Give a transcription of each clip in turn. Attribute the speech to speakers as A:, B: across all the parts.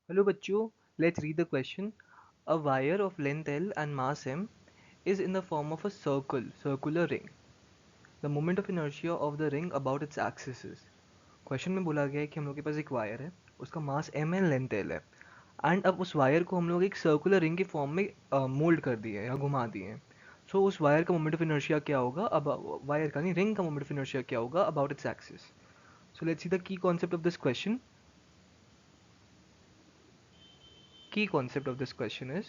A: Hello bachcho, let's read the question. A wire of length L and mass m is in the form of a circular ring. The moment of inertia of the ring about its axis is. Question में बोला गया है कि हम लोग के पास एक wire है, उसका मास m है, लेंथ l है, एंड अब उस वायर को हम लोग एक सर्कुलर रिंग के फॉर्म में मोल्ड कर दिए या घुमा दिए हैं. सो उस वायर का मोमेंट ऑफ इनर्शिया क्या होगा, अब वायर का नहीं, रिंग का मोमेंट ऑफ इनर्शिया क्या होगा about its axis. So let's see the key concept of this question. Key concept of this question is,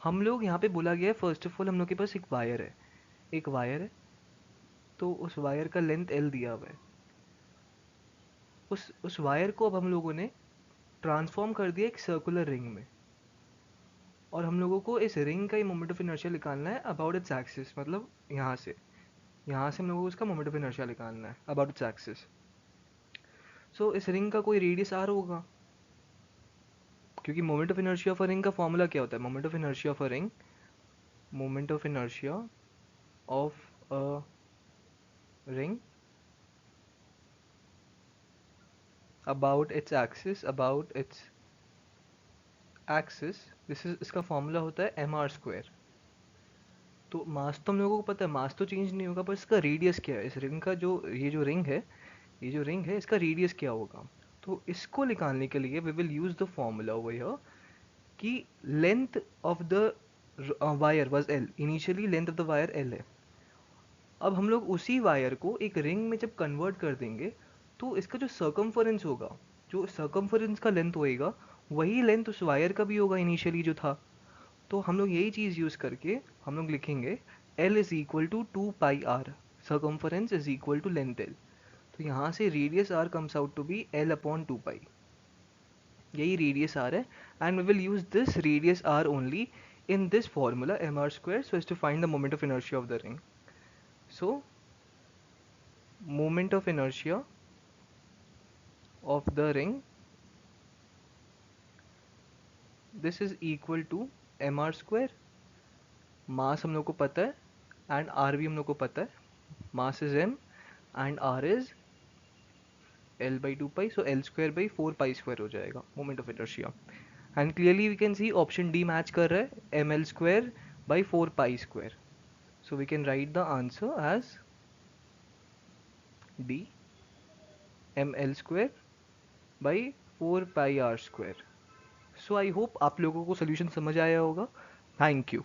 A: हम लोग यहाँ पे बोला गया है फर्स्ट ऑफ ऑल हम लोग के पास एक वायर है, तो उस वायर का लेंथ एल दिया हुआ है. उस वायर को अब हम लोगों ने ट्रांसफॉर्म कर दिया एक सर्कुलर रिंग में, और हम लोगों को इस रिंग का ही मोमेंट ऑफ इनर्शिया निकालना है अबाउट इट्स एक्सिस. मतलब यहाँ से हम लोगों को इसका मोमेंट ऑफ इनर्शिया निकालना है अबाउट इट्स एक्सिस. सो इस रिंग का कोई रेडियस आर होगा, क्योंकि moment of inertia of a ring का फॉर्मूला क्या होता है. Moment of inertia of a ring, moment of inertia of a ring about its axis, this is, इसका फॉर्मूला होता है एम आर स्क्वायर. तो मास तो हम लोगों को पता है, मास तो चेंज नहीं होगा, पर इसका रेडियस क्या है, इस रिंग का जो ये जो रिंग है इसका रेडियस क्या होगा. तो इसको निकालने के लिए we will use the formula over here कि length of the wire was L, initially length of the wire L है. अब हम लोग उसी वायर को एक रिंग में जब कन्वर्ट कर देंगे, तो इसका जो सर्कमफरेंस होगा, जो सर्कमफरेंस का लेंथ होएगा, वही लेंथ उस वायर का भी होगा इनिशियली जो था. तो हम लोग यही चीज़ यूज़ करके हम लोग लिखेंगे L is equal to 2 pi आर, circumference is equal to length L. तो यहाँ से radius R comes out to be L upon 2 pi. यही रेडियस R है, and we will use this radius R only in this formula mr square so as to find the moment of inertia of the ring. So moment of inertia of the ring, this is equal to mr square. मास हम लोग को पता है and are भी हम लोग को पता है. Mass is m and R is L by 2 pi, so L square by 4 pi square हो जाएगा moment of inertia. And clearly we can see option D match कर रहा है, M L square by 4 pi square. So we can write the answer as D, M L square by 4 pi R square. So I hope आप लोगों को solution समझ आया होगा. Thank you.